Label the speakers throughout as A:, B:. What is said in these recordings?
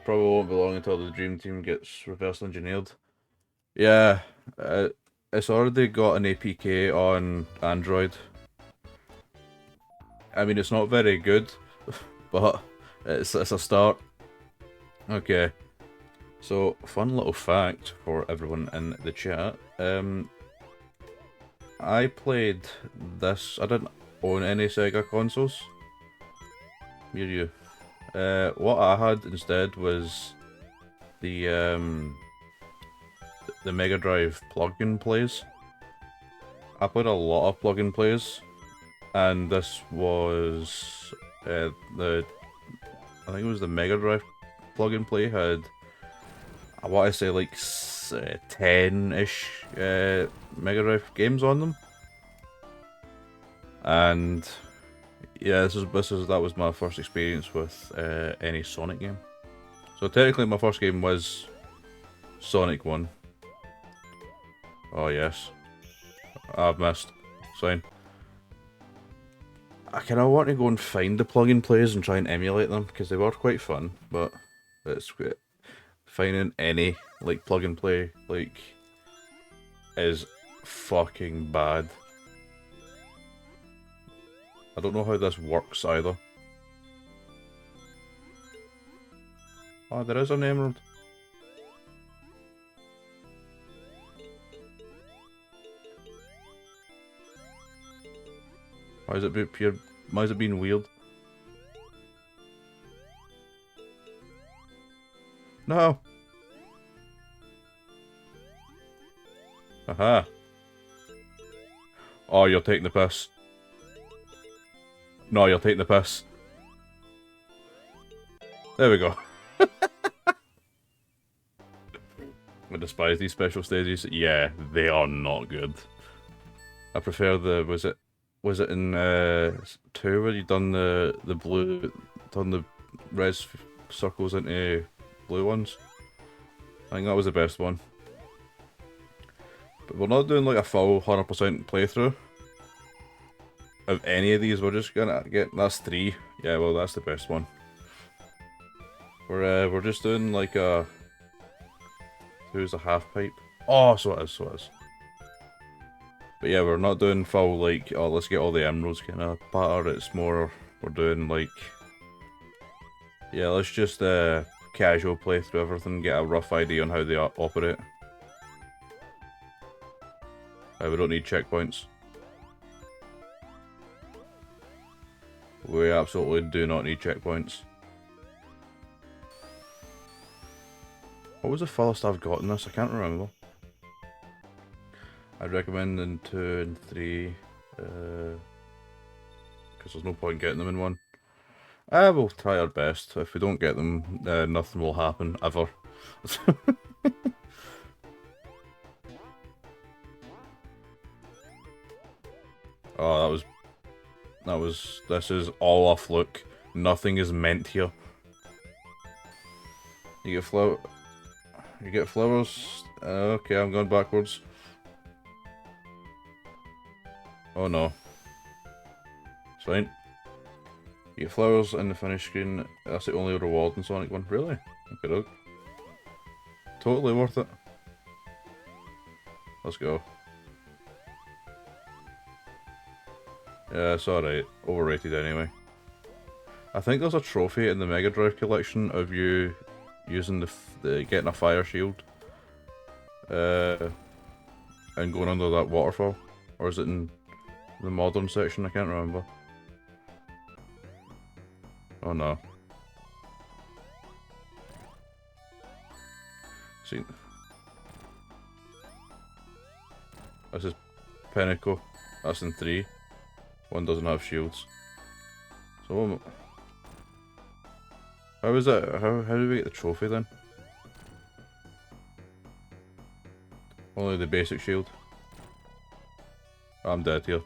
A: Probably won't be long until the Dream Team gets reverse engineered. Yeah, it's already got an APK on Android. I mean, it's not very good, but it's a start. Okay, so fun little fact for everyone in the chat. I played this. I didn't own any Sega consoles. Me or you? What I had instead was the the Mega Drive plug-in plays. I played a lot of plug-in plays, and this was the I think it was the Mega Drive plug-in play had, I want to say like 10-ish Mega Drive games on them, and yeah, that was my first experience with any Sonic game. So technically, my first game was Sonic 1. Oh yes, I've missed. Fine. I kind of want to go and find the plug-in plays and try and emulate them because they were quite fun, but it's finding any like plug-and play like is fucking bad. I don't know how this works either. Oh, there is an emerald. Why is it pure? Why is it being weird? No. Aha. Oh, you're taking the piss. No, you're taking the piss. There we go. I despise these special stages. Yeah, they are not good. I prefer the was it in 2 where you done the blue, done the red circles into blue ones? I think that was the best one. But we're not doing like a full 100% playthrough of any of these. We're just gonna get, that's 3. Yeah, well that's the best one. We're just doing like a, who's a half pipe? Oh, so it is, so it is. But yeah, we're not doing full like, oh let's get all the emeralds kind of patter. It's more we're doing like, yeah, let's just casual play through everything, get a rough idea on how they operate. We don't need checkpoints. We absolutely do not need checkpoints. What was the furthest I've got in this? I can't remember. I'd recommend in 2 and 3, because there's no point getting them in 1. We'll try our best. If we don't get them, nothing will happen, ever. Oh, this is all a fluke. Nothing is meant here. You get flowers. Okay, I'm going backwards. Oh no. It's fine. You get flowers in the finish screen. That's the only reward in Sonic 1. Really? Okay, look. Totally worth it. Let's go. Yeah, it's alright. Overrated anyway. I think there's a trophy in the Mega Drive collection of you using the getting a fire shield. And going under that waterfall. Or is it in the modern section? I can't remember. Oh no. See. This is Pinnacle. That's in 3. 1 doesn't have shields. So how is that? How do we get the trophy then? Only the basic shield. I'm dead here.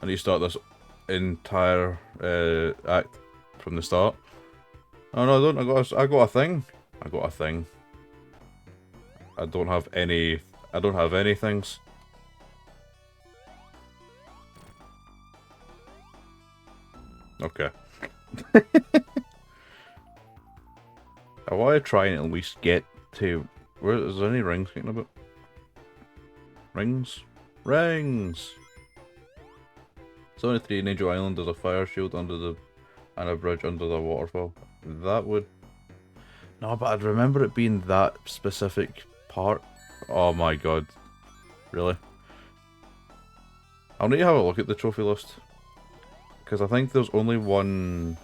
A: I need to start this entire act from the start. Oh no, I don't. I got a thing. I got a thing. I don't have any. I don't have any things. Okay. I want to try and at least get to... Is there any rings getting about? Rings? Rings! It's only 3 in Angel Island. There's a fire shield under the... and a bridge under the waterfall. That would... No, but I'd remember it being that specific part. Oh my god. Really? I'll need to have a look at the trophy list. Because I think there's only one...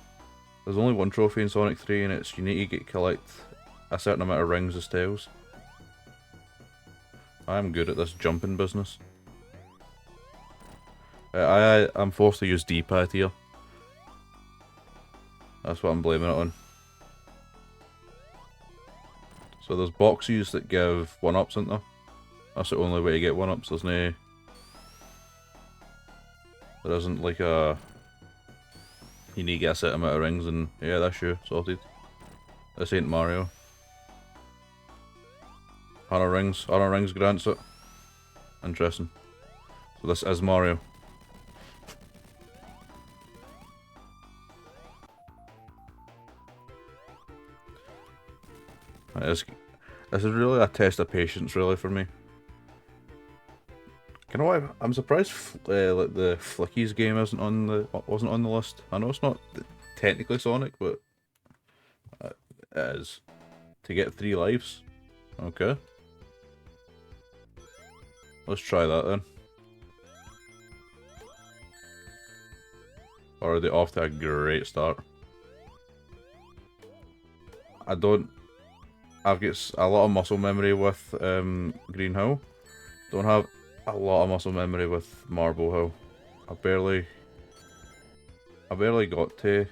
A: There's only one trophy in Sonic 3 and it's you need to collect a certain amount of rings as tails. I'm good at this jumping business. I'm forced to use D-pad here. That's what I'm blaming it on. So there's boxes that give 1-ups, isn't there? That's the only way to get 1-ups. There's no... There isn't like a... You need to get a set amount of rings and... Yeah, that's you. Sorted. This ain't Mario. 100 rings. 100 rings grants it. Interesting. So this is Mario. This is really a test of patience, really, for me. You know what? I'm surprised like the Flickies game wasn't on the list. I know it's not technically Sonic, but it is. To get 3 lives. Okay. Let's try that then. Already off to a great start. I've got a lot of muscle memory with Green Hill. Don't have a lot of muscle memory with Marble Hill. I barely got to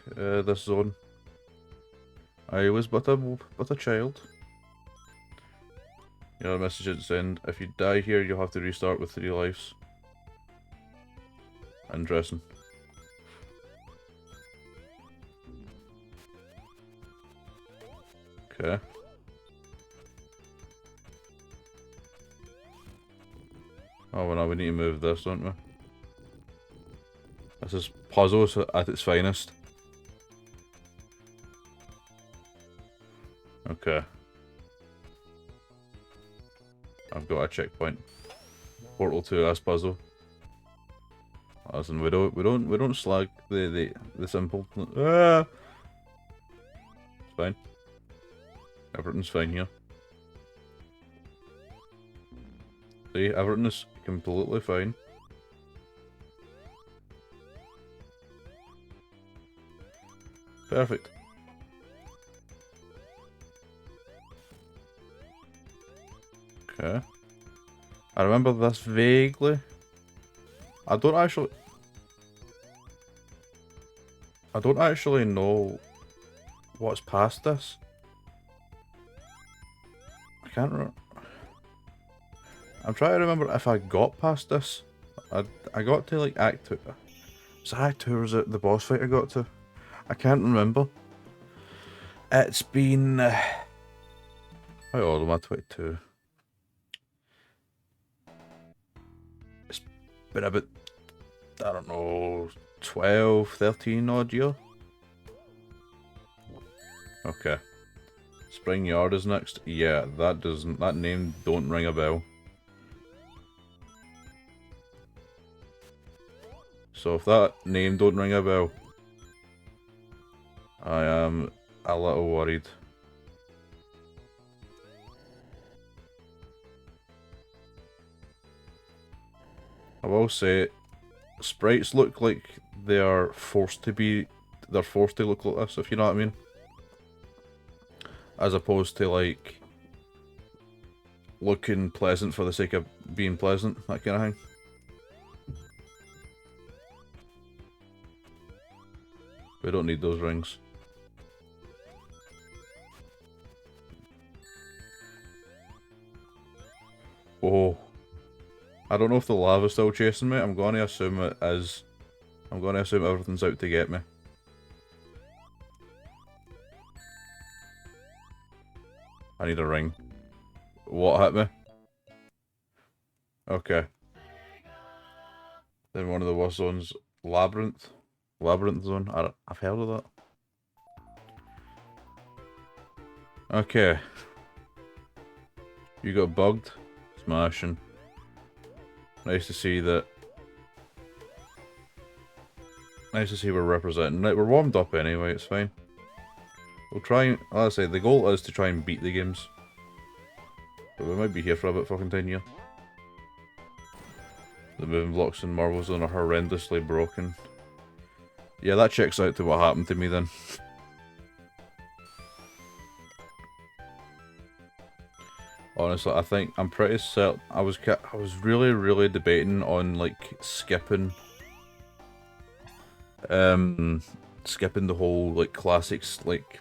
A: this zone. I was but a child. You know, a message at the end. If you die here, you'll have to restart with 3 lives. Interesting. Okay. Oh, well, now we need to move this, don't we? This is puzzles at its finest. Okay. I've got a checkpoint. Portal to this puzzle. Listen, we don't slag the simple. Ah! It's fine. Everything's fine here. See, everything is completely fine. Perfect. Okay. I remember this vaguely. I don't actually know what's past this. I can't remember. I'm trying to remember if I got past this. I got to like Act 2. Was it Act 2 or was it the boss fight I got to? I can't remember. It's been... how old am I? 22. It's been about, I don't know, 12, 13 odd year. Okay. Spring Yard is next. Yeah, that name don't ring a bell. So if that name don't ring a bell, I am a little worried. I will say, sprites look like they're forced to look like this, if you know what I mean. As opposed to like looking pleasant for the sake of being pleasant, that kind of thing. We don't need those rings. Oh. I don't know if the lava's still chasing me. I'm going to assume it is. I'm going to assume everything's out to get me. I need a ring. What hit me? Okay. Then one of the worst zones. Labyrinth. Labyrinth zone. I've heard of that. Okay. You got bugged? Smashing. Nice to see that. Nice to see we're representing. Right, we're warmed up anyway, it's fine. We'll try and, like I say, the goal is to try and beat the games. But we might be here for about fucking 10 years. The moving blocks in Marvel Zone are horrendously broken. Yeah, that checks out to what happened to me then. Honestly, I think I'm pretty certain I was really debating on like skipping skipping the whole like classics like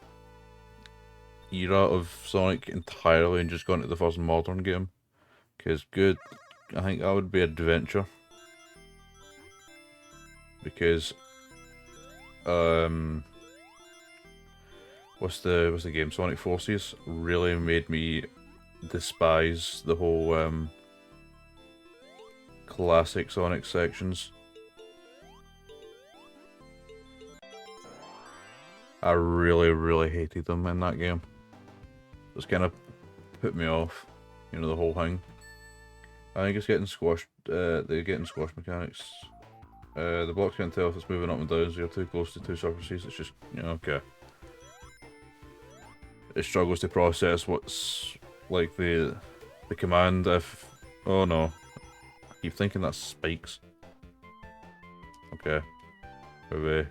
A: era of Sonic entirely and just going to the first modern game. Because I think that would be adventure. Because what's the game? Sonic Forces really made me despise the whole classic Sonic sections. I really hated them in that game. It's kind of put me off, you know, the whole thing. I think it's getting squashed. They're getting squash mechanics. The blocks can't tell if it's moving up and down, so you're too close to two surfaces. It's just, you know, okay. It struggles to process what's like the command if. Oh no, I keep thinking that's spikes. Okay, maybe.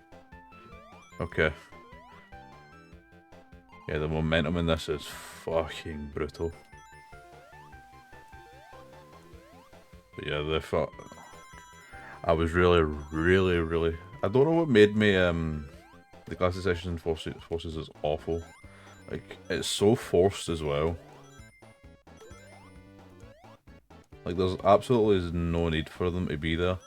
A: Okay. Yeah, the momentum in this is fucking brutal. But yeah, I was really. I don't know what made me the classic sections in Forces is awful. Like it's so forced as well. Like there's absolutely no need for them to be there.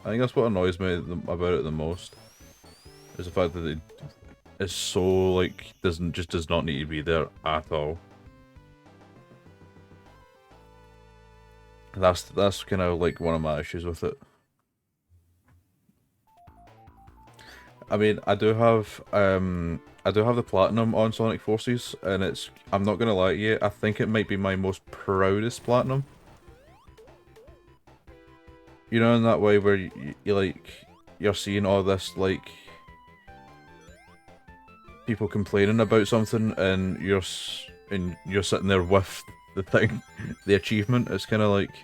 A: I think that's what annoys me about it the most. Is the fact that it is so like does not need to be there at all. That's kind of like one of my issues with it. I mean, I do have the platinum on Sonic Forces, and I'm not gonna lie to you, I think it might be my most proudest platinum. You know, in that way where you like you're seeing all this like people complaining about something, and you're sitting there with the thing, the achievement. It's kind of like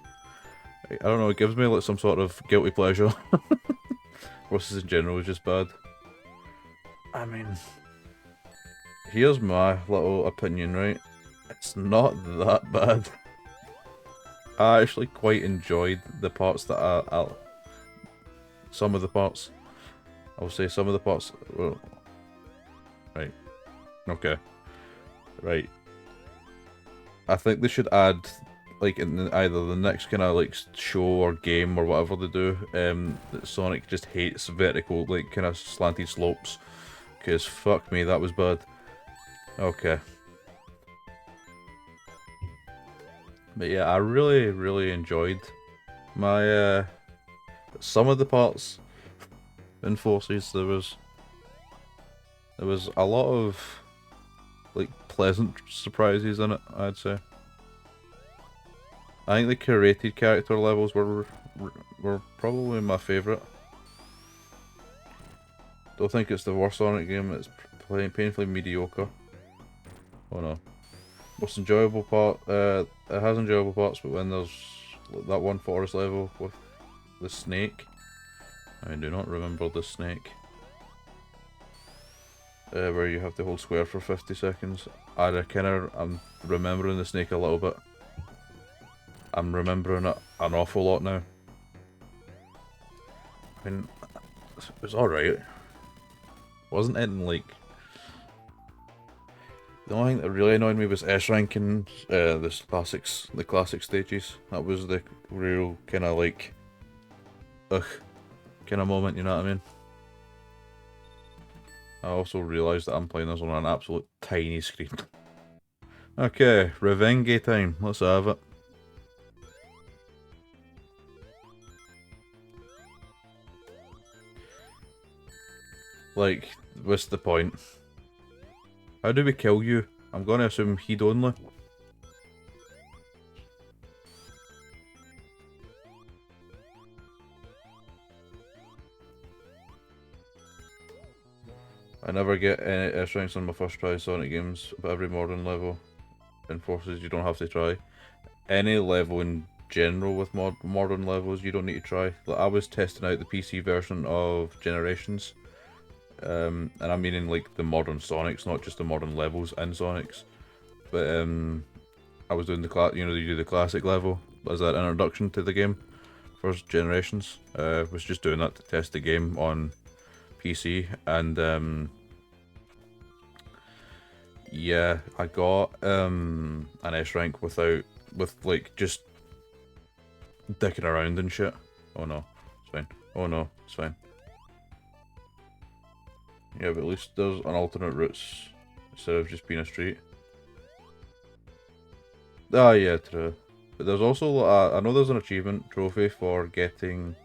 A: I don't know, it gives me like some sort of guilty pleasure. Forces in general is just bad. I mean, here's my little opinion, right? It's not that bad. I actually quite enjoyed the parts that some of the parts. I'll say some of the parts. Well, right. Okay. Right. I think they should add, like, in either the next kind of like show or game or whatever they do, that Sonic just hates vertical, like, kind of slanted slopes. Because fuck me, that was bad. Okay. But yeah, I really enjoyed my, some of the parts in Forces. There was a lot of, like, pleasant surprises in it, I'd say. I think the curated character levels were probably my favourite. Don't think it's the worst Sonic game, it's painfully mediocre. Oh no. Most enjoyable part, it has enjoyable parts, but when there's that one forest level with the snake. I do not remember the snake. Where you have to hold square for 50 seconds. I'm remembering the snake a little bit. I'm remembering it an awful lot now. I mean, it was alright. Wasn't it like... The only thing that really annoyed me was S-ranking the classic stages. That was the real kind of like... ugh, kind of moment, you know what I mean? I also realised that I'm playing this on an absolute tiny screen. Okay, Revenge time. Let's have it. Like, what's the point? How do we kill you? I'm gonna assume heed only. I never get any S ranks on my first try Sonic games, but every modern level enforces you don't have to try. Any level in general with modern levels you don't need to try. Like, I was testing out the PC version of Generations, and I'm meaning like the modern Sonics, not just the modern levels in Sonics. But I was doing the you do the classic level as that introduction to the game for Generations. Was just doing that to test the game on PC, and yeah, I got an S rank with like just dicking around and shit. Oh no, it's fine. Oh no, it's fine. Yeah, but at least there's an alternate routes instead of just being a street. Ah, yeah, true. But there's also I know there's an achievement trophy for beating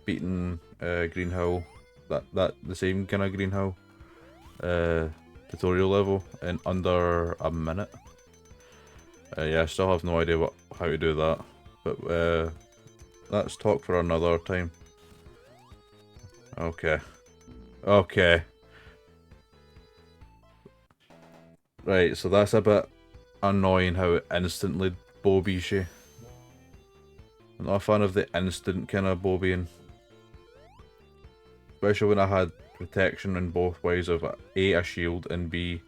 A: Green Hill, that the same kind of Green Hill tutorial level in under a minute. Yeah, I still have no idea how to do that, but let's talk for another time. Okay. Okay. Right, so that's a bit annoying how it instantly bobies you. I'm not a fan of the instant kind of bobbying. Especially when I had protection in both ways of A, a shield, and B,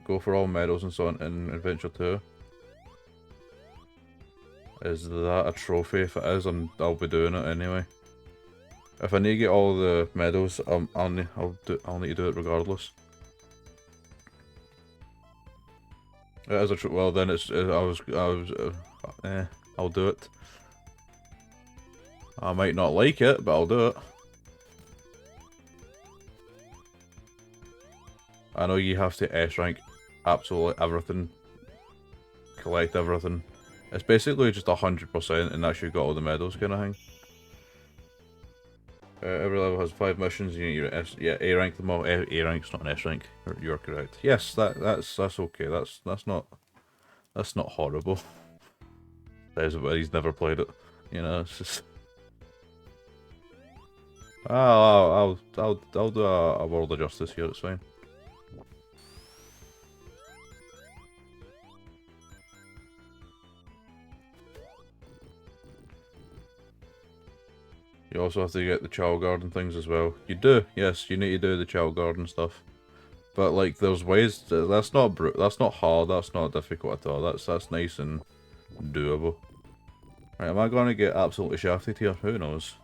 A: go for all medals and so on in Adventure 2. Is that a trophy? If it is, I'll be doing it anyway. If I need to get all the medals, I'll need to do it regardless. It is a well then I'll do it. I might not like it, but I'll do it. I know you have to S rank absolutely everything, collect everything. It's basically just 100% and that's you got all the medals kind of thing. Every level has 5 missions. You need your A rank them all. A rank's not an S rank. You're correct. Yes, that's okay. That's not horrible. He's never played it. You know, it's just. I'll do a World of Justice here. It's fine. You also have to get the child guard and things as well. You do, yes. You need to do the child guard and stuff. But like, there's ways. That's not hard. That's not difficult at all. That's nice and doable. Right, am I going to get absolutely shafted here? Who knows?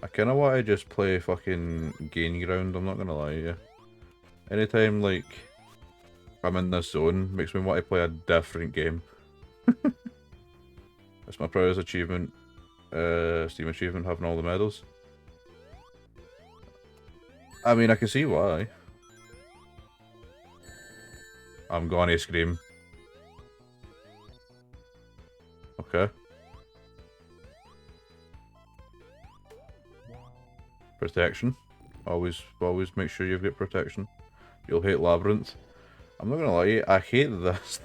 A: I kind of want to just play fucking gain ground. I'm not gonna lie to you. Anytime like I'm in this zone, makes me want to play a different game. That's my proudest achievement. Steam achievement, having all the medals. I mean, I can see why. I'm going to scream. Okay. Protection. Always make sure you've got protection. You'll hate Labyrinth. I'm not gonna lie to you, I hate this.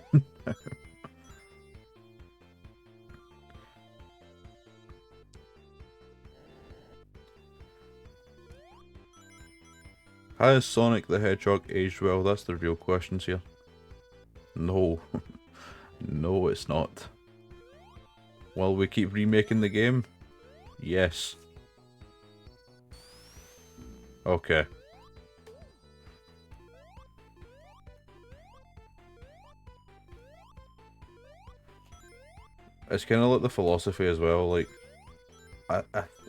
A: Has Sonic the Hedgehog aged well? That's the real questions here. No. No, it's not. Will we keep remaking the game? Yes. Okay. It's kind of like the philosophy as well, like,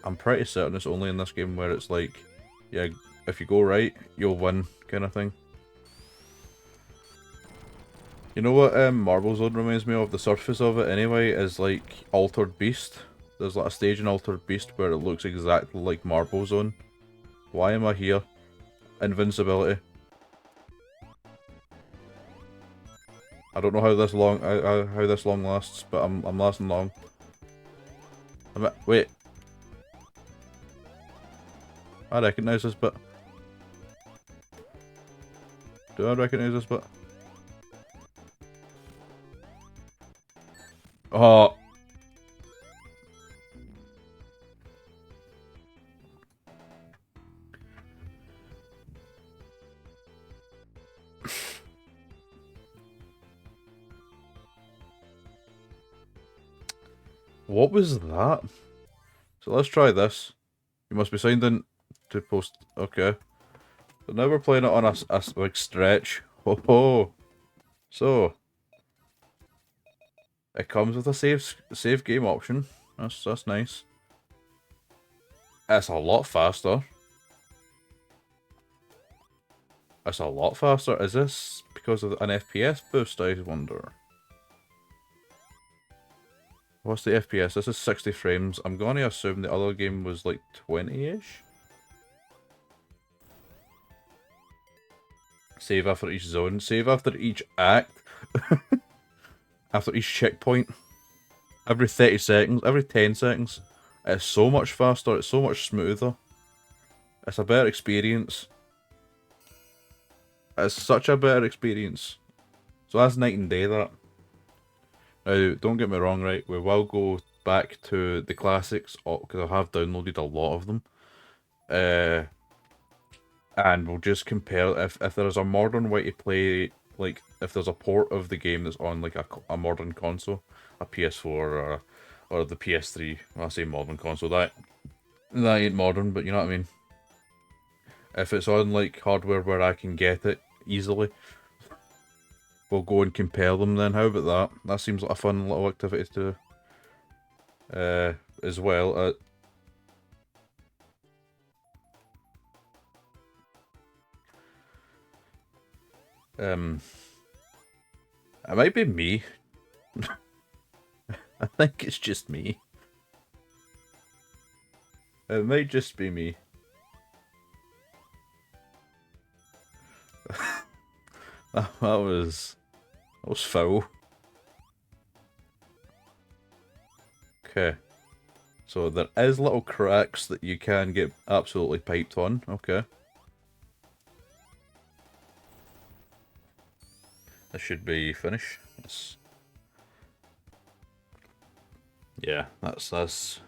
A: I'm pretty certain it's only in this game where it's like, yeah, if you go right, you'll win, kind of thing. You know what Marble Zone reminds me of? The surface of it, anyway, is like Altered Beast. There's like a stage in Altered Beast where it looks exactly like Marble Zone. Why am I here? Invincibility. I don't know how this long lasts, but I'm lasting long. Wait. I recognise this bit. Do I recognise this bit? Oh. What was that? So let's try this. You must be signed in to post. Okay. So now we're playing it on a like stretch. Ho ho. So it comes with a save game option. That's nice. It's a lot faster. It's a lot faster. Is this because of an FPS boost, I wonder? What's the FPS? This is 60 frames. I'm going to assume the other game was like 20-ish? Save after each zone. Save after each act. After each checkpoint. Every 30 seconds. Every 10 seconds. It's so much faster. It's so much smoother. It's a better experience. It's such a better experience. So that's night and day, that. Now, don't get me wrong, right? We will go back to the classics, because I have downloaded a lot of them. And we'll just compare if there's a modern way to play, like if there's a port of the game that's on like a modern console, a PS4 or the PS3. When I say modern console, that ain't modern, but you know what I mean. If it's on like hardware where I can get it easily, we'll go and compare them then. How about that? That seems like a fun little activity to as well. It might be me. I think it's just me. It might just be me. that was foul. Okay. So there is little cracks that you can get absolutely piped on. Okay. This should be finished. Yes. Yeah, that's.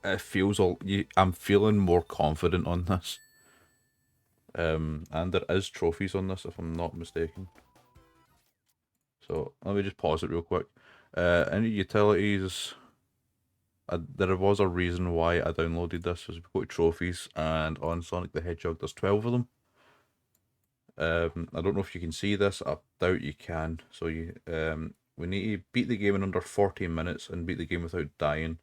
A: It feels all. I'm feeling more confident on this. And there is trophies on this, if I'm not mistaken. So let me just pause it real quick. Any utilities? There was a reason why I downloaded this. Was we go to trophies, and on Sonic the Hedgehog, there's 12 of them. I don't know if you can see this. I doubt you can. So we need to beat the game in under 14 minutes and beat the game without dying.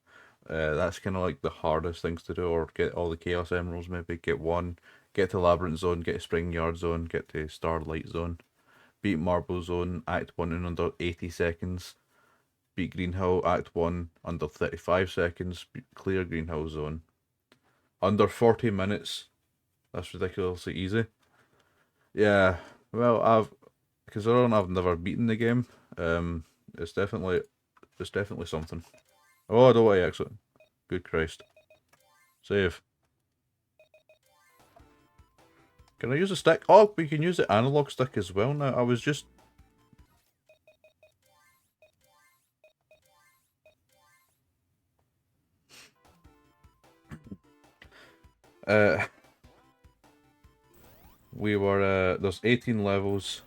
A: That's kind of like the hardest things to do, or get all the Chaos Emeralds maybe. Get to Labyrinth Zone, get to Spring Yard Zone, get to Starlight Zone. Beat Marble Zone, Act 1 in under 80 seconds. Beat Green Hill, Act 1 under 35 seconds. Clear Green Hill Zone. Under 40 minutes. That's ridiculously easy. Yeah, well, considering I've never beaten the game, it's definitely something. Oh, I don't want to exit. Good Christ. Save. Can I use a stick? Oh, we can use the analog stick as well now. I was just... there's 18 levels.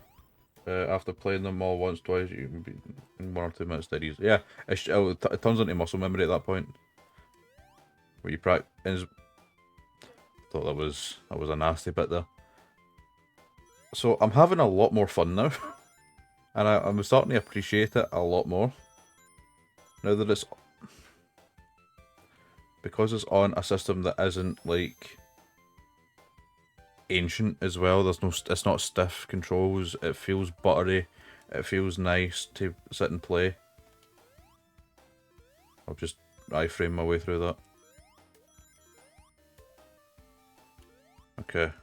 A: After playing them all once, twice, you can be in 1 or 2 minutes dead easy. Yeah, it turns into muscle memory at that point. Where you practice. Thought that was a nasty bit there. So I'm having a lot more fun now, and I'm starting to appreciate it a lot more. Now that it's because it's on a system that isn't like ancient as well. It's not stiff controls. It feels buttery. It feels nice to sit and play. I'll just iframe my way through that. Okay.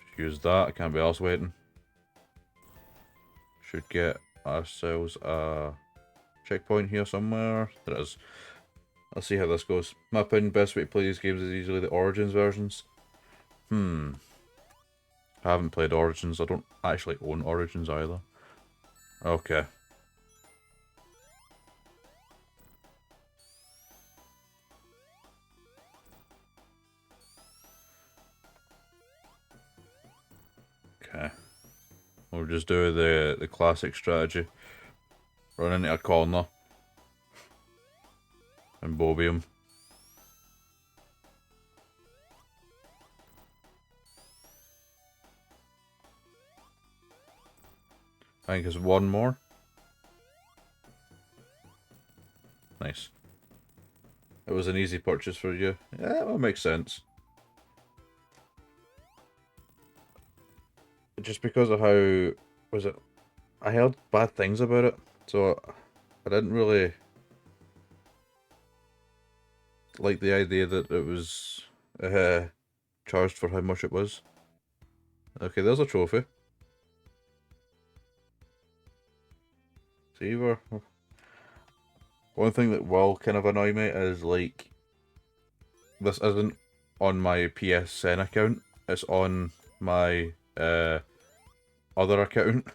A: Just use that. I can't be else waiting. Should get ourselves a checkpoint here somewhere. There it is. Let's see how this goes. My opinion, best way to play these games is usually the Origins versions. I haven't played Origins. I don't actually own Origins either. Okay. Okay. We'll just do the classic strategy. Run into a corner. And bobby him. I think it's one more. Nice. It was an easy purchase for you. Yeah, that makes sense. Just because of how... Was it... I heard bad things about it. So I didn't really like the idea that it was charged for how much it was. Okay, there's a trophy. See, one thing that will kind of annoy me is, like, this isn't on my PSN account, it's on my other account.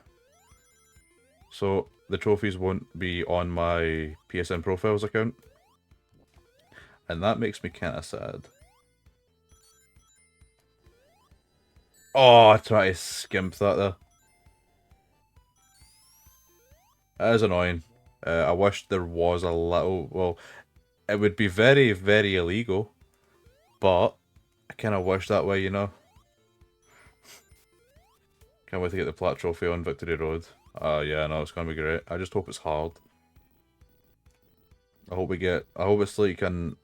A: So the trophies won't be on my PSN profiles account. And that makes me kind of sad. Oh, I try to skimp that there. That is annoying. I wish there was a little... Well, it would be very, very illegal. But I kind of wish that way, you know? Can't wait to get the Plat Trophy on Victory Road. Yeah, no, it's gonna be great. I just hope it's hard. I hope it's like a 9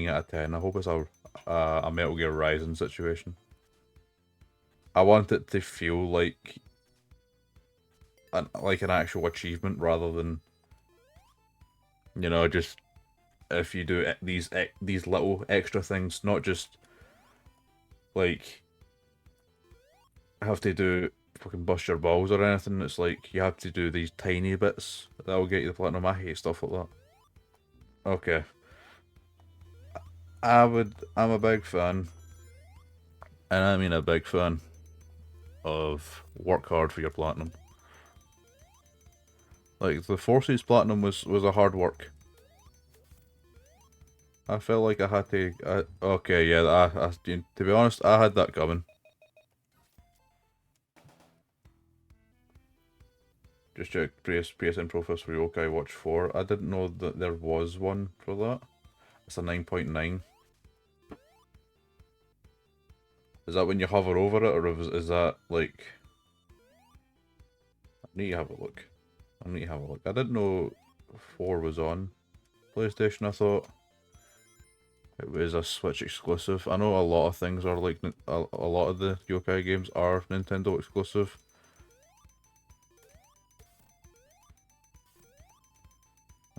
A: out of 10. I hope it's a Metal Gear Rising situation. I want it to feel like an actual achievement rather than, you know, just if you do these little extra things, not just like have to do fucking bust your balls or anything. It's like you have to do these tiny bits that'll get you the platinum. I hate stuff like that. Okay. I'm a big fan, and I mean a big fan, of work hard for your platinum. Like, the Forces platinum was a hard work. I felt like I had to... okay, yeah, to be honest, I had that coming. Just check PSN profiles for Yokai Watch 4. I didn't know that there was one for that. It's a 9.9. Is that when you hover over it, or is that, like... I need to have a look. I need to have a look. I didn't know 4 was on PlayStation, I thought it was a Switch exclusive. I know a lot of things are like, a lot of the Yokai games are Nintendo exclusive.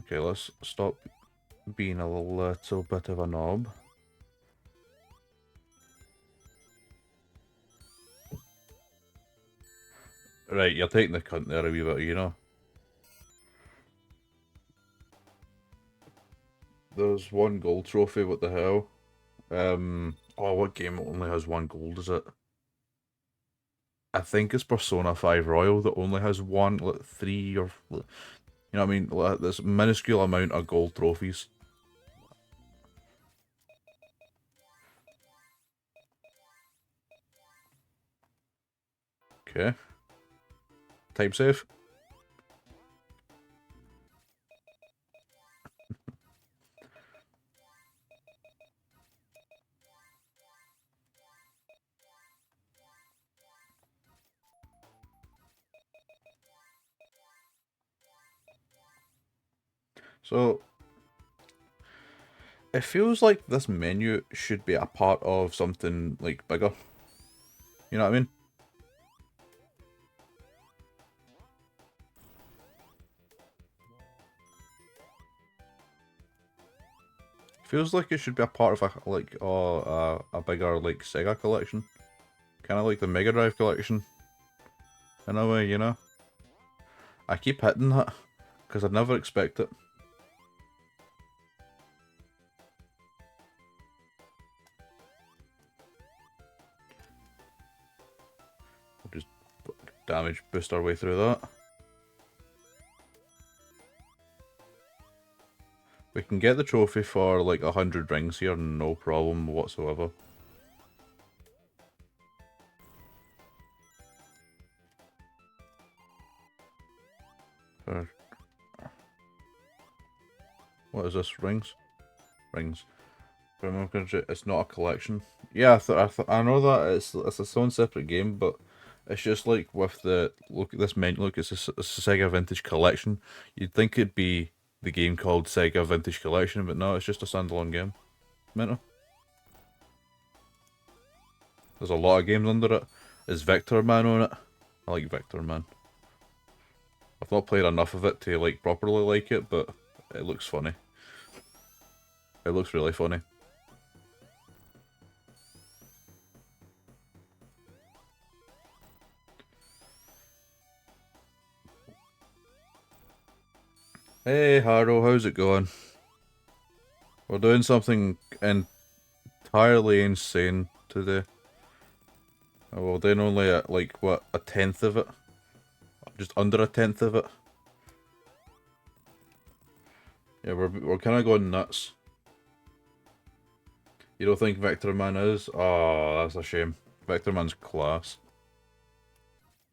A: Okay, let's stop being a little bit of a knob. Right, you're taking the cunt there a wee bit, you know. There's one gold trophy, what the hell? Oh, what game only has one gold, is it? I think it's Persona 5 Royal that only has one, like 3 or... You know what I mean? Like, this minuscule amount of gold trophies. Okay. Type safe. So, it feels like this menu should be a part of something, like, bigger. You know what I mean? Feels like it should be a part of a bigger, like, Sega collection. Kind of like the Mega Drive collection. In a way, you know? I keep hitting that, because I'd never expect it. damage boost our way through that. We can get the trophy for like 100 rings here, no problem whatsoever. What is this? Rings? Rings. It's not a collection. Yeah, I know that it's its own separate game, but it's just like with the look at this menu. Look, it's a Sega Vintage Collection. You'd think it'd be the game called Sega Vintage Collection, but no, it's just a standalone game. Mental. There's a lot of games under it. Is Victor Man on it? I like Victor Man. I've not played enough of it to like properly like it, but it looks funny. It looks really funny. Hey Haro, how's it going? We're doing something entirely insane today. Oh, well, doing only like what, a tenth of it? Just under a tenth of it. Yeah, we're kind of going nuts. You don't think Victor Man is? Oh, that's a shame. Victor Man's class.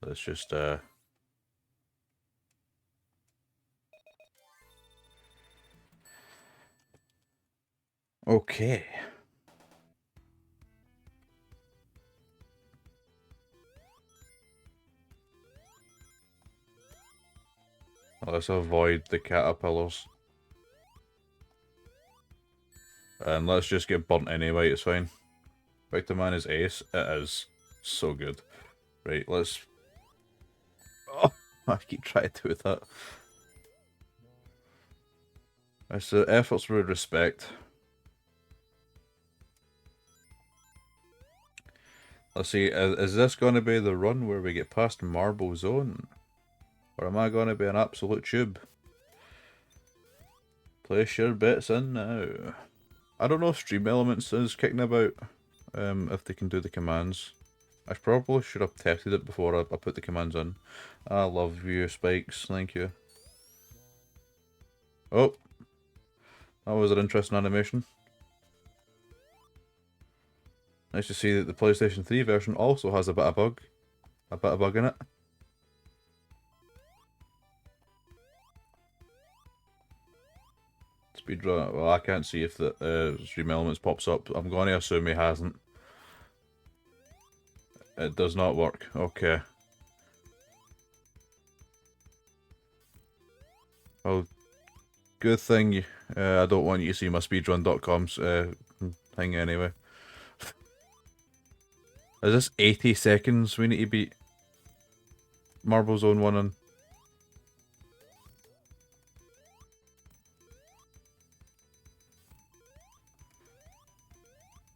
A: Let's just okay. Let's avoid the caterpillars. And let's just get burnt anyway, it's fine. Victor Man is ace. It is. So good. Right, let's... Oh, I keep trying to do that. It's the efforts we respect. Let's see, is this going to be the run where we get past Marble Zone? Or am I going to be an absolute tube? Place your bets in now. I don't know if Stream Elements is kicking about, if they can do the commands. I probably should have tested it before I put the commands in. I love you, Spikes, thank you. Oh, that was an interesting animation. Nice to see that the PlayStation 3 version also has a bit of bug in it. Speedrun, well, I can't see if the Stream Elements pops up. I'm going to assume he hasn't. It does not work. Okay. Well, good thing I don't want you to see my speedrun.com's thing anyway. Is this 80 seconds we need to beat Marble Zone 1 in?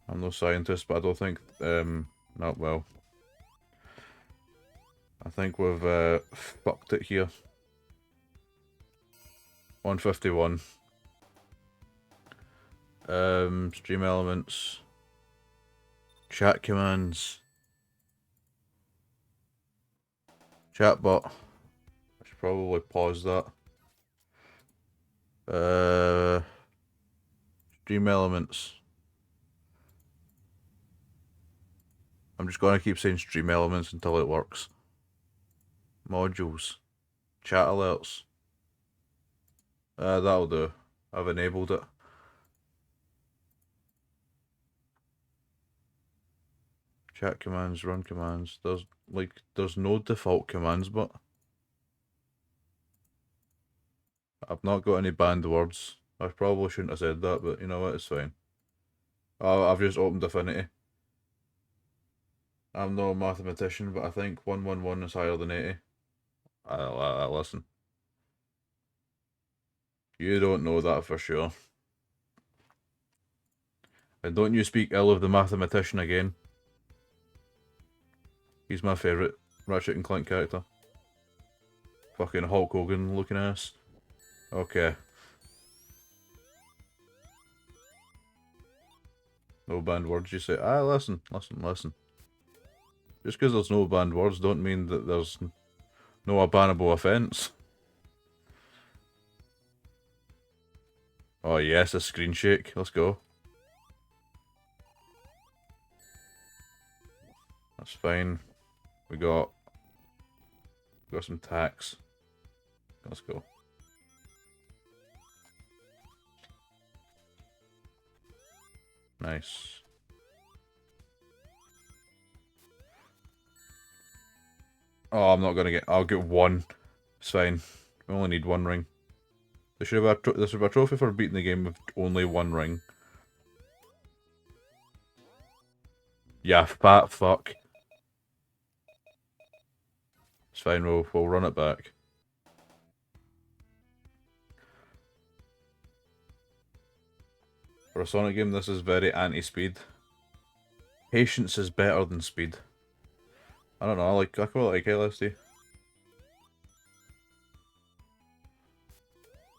A: I'm no scientist, but I don't think, not well. I think we've fucked it here. 151. Stream Elements. Chat commands. Chatbot. I should probably pause that. Stream Elements. I'm just going to keep saying Stream Elements until it works. Modules. Chat alerts. That'll do. I've enabled it. Chat commands, run commands. There's no default commands, but I've not got any banned words. I probably shouldn't have said that, but you know what, it's fine. Oh, I've just opened Affinity. I'm no mathematician, but I think 111 is higher than 80. Listen. You don't know that for sure. And don't you speak ill of the mathematician again. He's my favourite Ratchet and Clank character. Fucking Hulk Hogan looking ass. Okay. No banned words, you say. Listen. Just because there's no banned words don't mean that there's no bannable offence. Oh yes, a screen shake. Let's go. That's fine. We got some tax. Let's go. Nice. Oh, I'm not gonna get. I'll get one. It's fine. We only need one ring. There should have a trophy for beating the game with only one ring. Yeah, fat fuck. It's fine. We'll run it back. For a Sonic game, this is very anti-speed. Patience is better than speed. I don't know. I quite like LSD.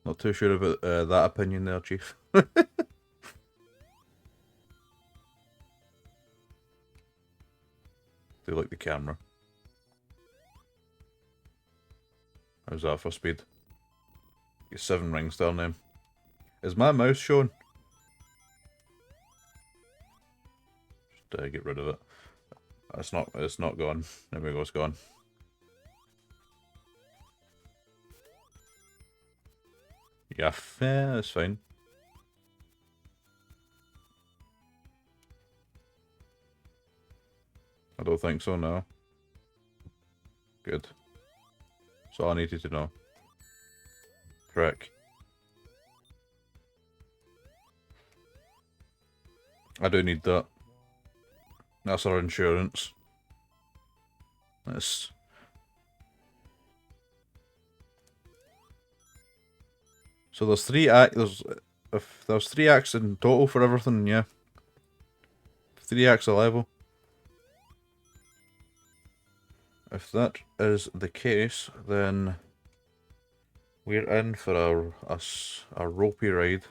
A: Not too sure about that opinion there, Chief. Do you like the camera? How's that for speed? Get 7 rings down there. Is my mouse showing? Just get rid of it. It's not gone. There we go, it's gone. Yeah, that's fine. I don't think so, no. Good. That's all I needed to know. Frick. I do need that. That's our insurance. That's... So there's 3 acts. If there's 3 acts in total for everything, yeah. 3 acts a level. If that is the case, then we're in for a ropey ride.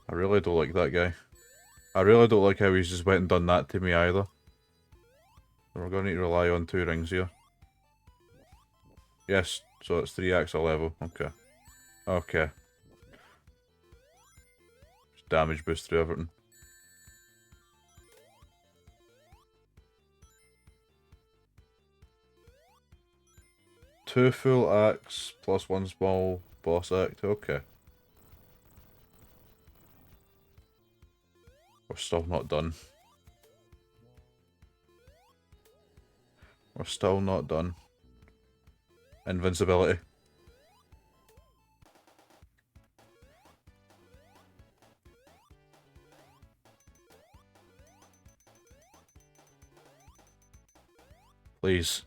A: I really don't like that guy. I really don't like how he's just went and done that to me either. We're going to need to rely on 2 rings here. Yes, so it's 3 acts a level. Okay. Okay. Just damage boost through everything. Two full acts plus 1 small boss act. Okay. We're still not done. We're still not done. Invincibility. Please.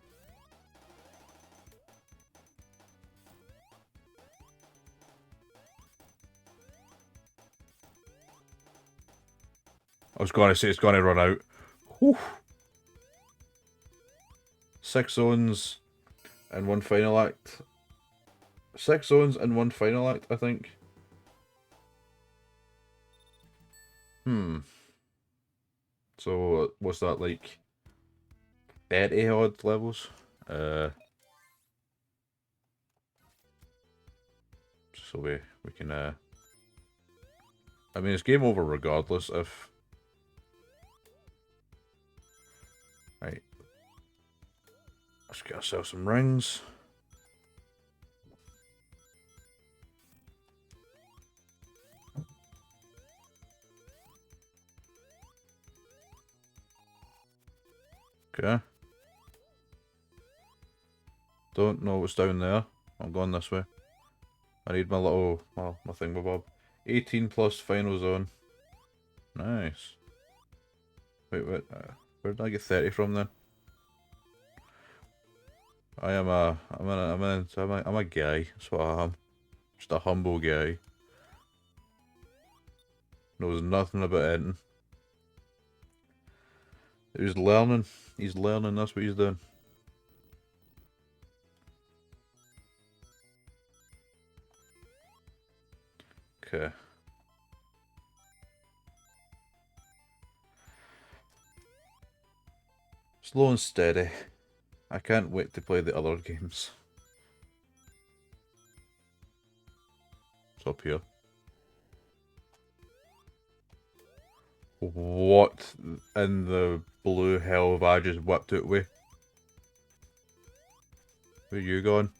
A: I was going to say it's going to run out. Whew. 6 zones and 1 final act. 6 zones and 1 final act, I think. So, what's that like? 30 odd levels? So we can, I mean, it's game over regardless if... Right. Let's get ourselves some rings. Okay. Don't know what's down there. I'm going this way. I need my little, well, my thingamabob. 18 plus final zone. Nice. Wait, where did I get 30 from then? I'm a guy. That's what I am. Just a humble guy. Knows nothing about anything. He's learning. He's learning. That's what he's doing. Okay. Slow and steady. I can't wait to play the other games. It's up here. What in the blue hell have I just whipped it with? Where you going?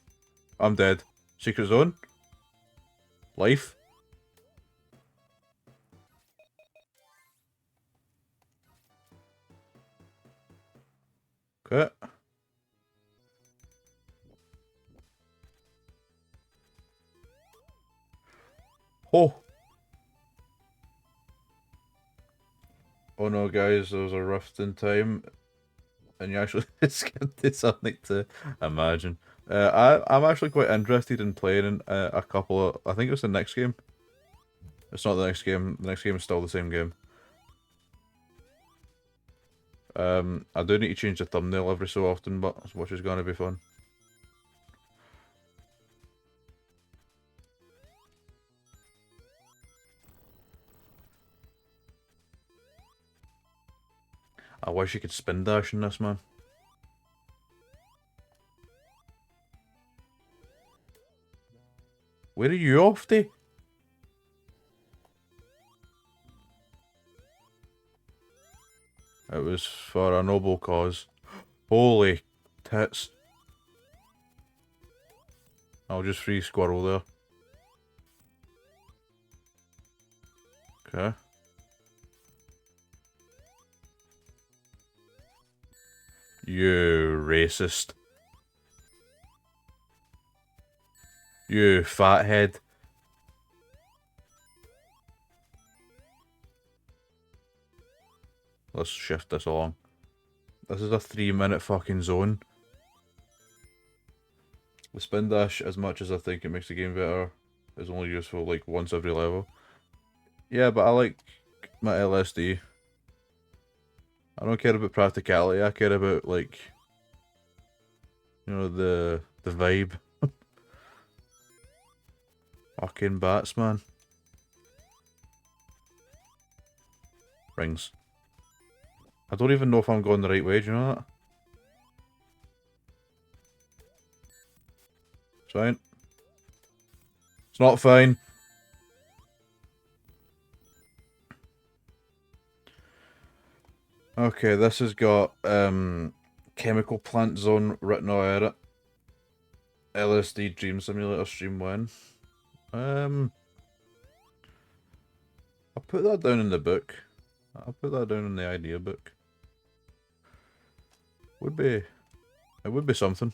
A: I'm dead. Secret zone? Life? Okay. Oh! Oh no, guys, there was a rift in time, and you actually skipped something to imagine. I'm actually quite interested in playing a couple of. I think it was the next game. It's not the next game. The next game is still the same game. I do need to change the thumbnail every so often, but which is going to be fun. I wish you could spin dash in this, man. Where are you off to? It was for a noble cause. Holy tits. I'll just free squirrel there. Okay. You racist. You fathead. Let's shift this along. This is a 3-minute fucking zone. The spin dash, as much as I think it makes the game better, is only useful like once every level. Yeah, but I like my LSD. I don't care about practicality, I care about like, you know, the vibe. Fucking bats, man. Rings. I don't even know if I'm going the right way, do you know that? It's fine. It's not fine. Okay, this has got chemical plant zone written all over it. LSD Dream Simulator Stream 1. I'll put that down in the book. I'll put that down in the idea book. It would be something.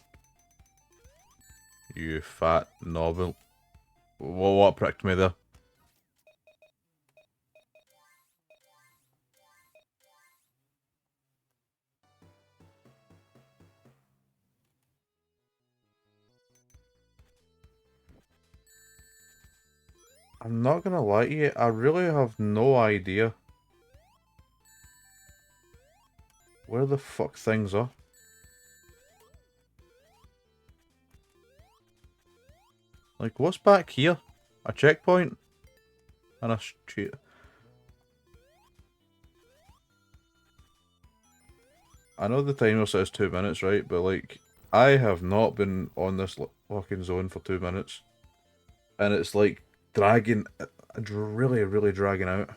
A: You fat novel. What pricked me there? I'm not gonna lie to you, I really have no idea where the fuck things are. Like, what's back here? A checkpoint? And a street. I know the timer says 2 minutes, right? But like, I have not been on this fucking zone for 2 minutes. And it's like dragging, really, really dragging out.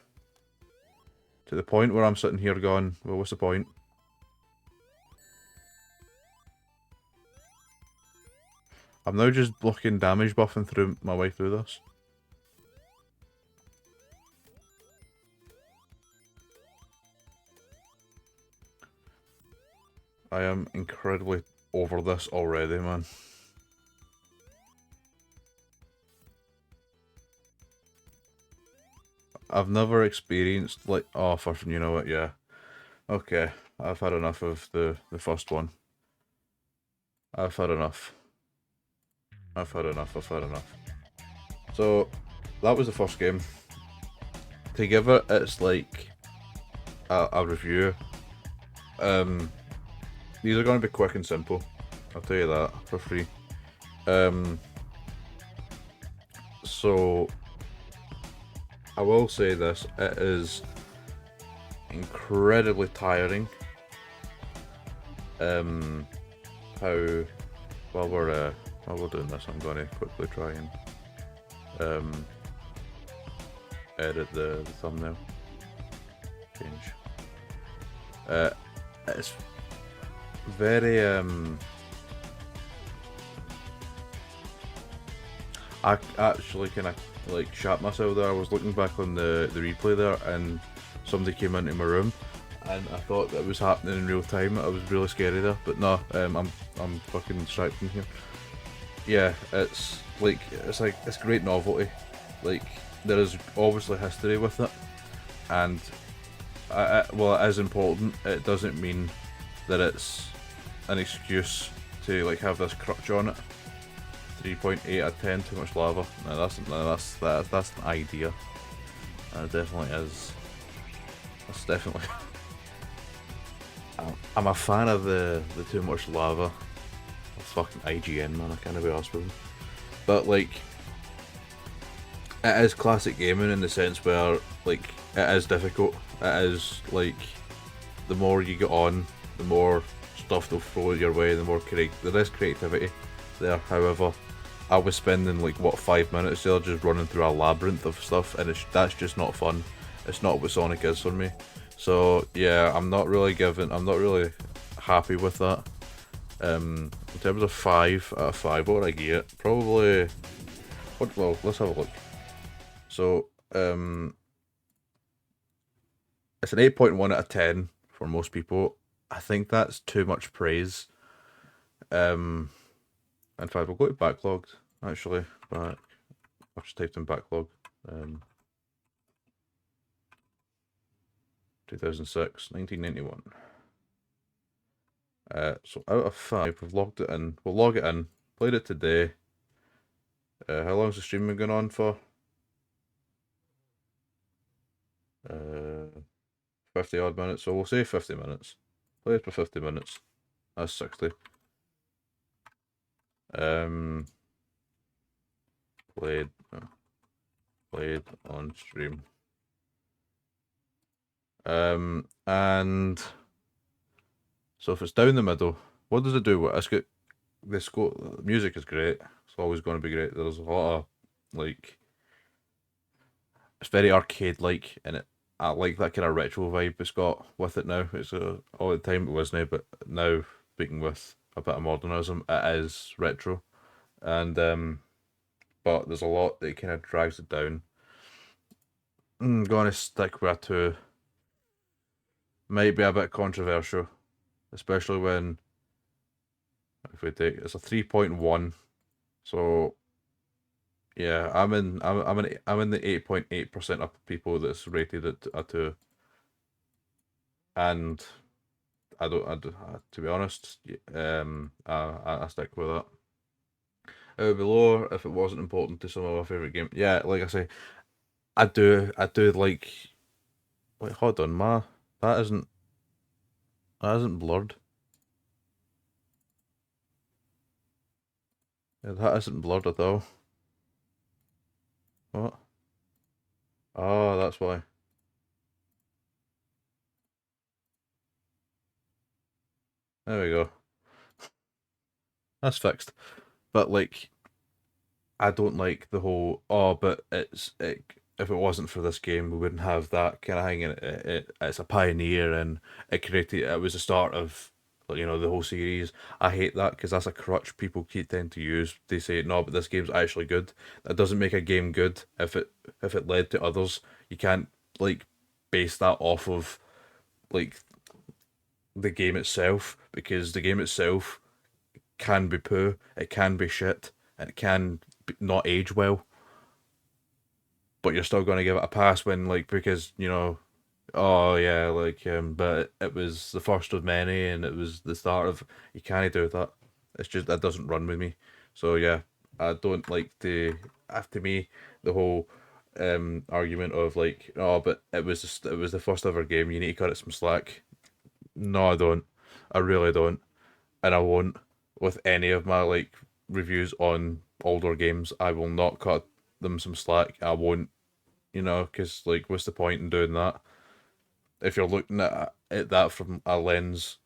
A: To the point where I'm sitting here going, well, what's the point? I'm now just blocking damage buffing through my way through this. I am incredibly over this already, man. I've never experienced like, oh, you know what, yeah. Okay, I've had enough of the first one. I've had enough. I've had enough. So, that was the first game. To give it, it's like a review. These are going to be quick and simple. I'll tell you that for free. So, I will say this, it is incredibly tiring how while we're doing this, I'm going to quickly try and edit the thumbnail. Change. It's very I actually kind of like shat myself there. I was looking back on the replay there, and somebody came into my room, and I thought that was happening in real time. I was really scary there, but no, I'm fucking distracting here. Yeah, it's great novelty. Like, there is obviously history with it, and well, it is important. It doesn't mean that it's an excuse to like have this crutch on it. 3.8 out of 10, too much lava. No, that's an idea. It definitely is. That's definitely. I'm a fan of the too much lava. Fucking IGN, man. I can't be arsed with them. But like, it is classic gaming in the sense where like it is difficult. It is like the more you get on, the more stuff they'll throw your way. The more there is creativity there. However, I was spending like what 5 minutes there just running through a labyrinth of stuff, and that's just not fun. It's not what Sonic is for me. So yeah, I'm not really happy with that. In terms of 5 out of 5, what would I give it? Probably. Well, let's have a look. So it's an 8.1 out of 10 for most people. I think that's too much praise. In fact, we'll go to backlogged. Actually, back. I've just typed in backlog. 2006, 1991. So out of 5, we've logged it in. We'll log it in. Played it today. How long's the stream been going on for? 50 odd minutes. So we'll say 50 minutes. Played for 50 minutes. That's 60. Played on stream. And so if it's down the middle, what does it do? It's got this music is great. It's always going to be great. There's a lot of like, it's very arcade-like, and I like that kind of retro vibe it's got with it now. It's all the time it wasn't, but now speaking with a bit of modernism, it is retro, and but there's a lot that kind of drags it down. I'm gonna stick with a 2. Might be a bit controversial, especially when if we take it's a 3.1. So yeah, I'm in the 8.8% of people that's rated at a 2, and to be honest, I stick with that. It would be lower if it wasn't important to some of my favorite games. Yeah, like I say, I do like. Wait, hold on, that isn't blurred. Yeah, that isn't blurred at all. What? Oh, that's why. There we go. That's fixed. But like, I don't like the whole. Oh, but if it wasn't for this game, we wouldn't have that kind of thing. And it's a pioneer, and it was the start of the whole series. I hate that because that's a crutch people tend to use. They say no, but this game's actually good. That doesn't make a game good if it led to others. You can't like base that off of like the game itself, because the game itself can be poo, it can be shit, and it can not age well. But you're still going to give it a pass when because oh yeah, but it was the first of many, and it was the start of. You can't do that. It's just that doesn't run with me. So yeah, I don't like the. After me, the whole argument of oh, but it was the first ever game. You need to cut it some slack. No, I don't. I really don't, and I won't with any of my reviews on older games. I will not cut them some slack. I won't, because what's the point in doing that? If you're looking at that from a lens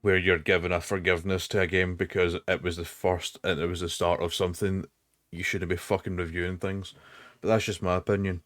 A: where you're given a forgiveness to a game because it was the first and it was the start of something. You shouldn't be fucking reviewing things. But that's just my opinion.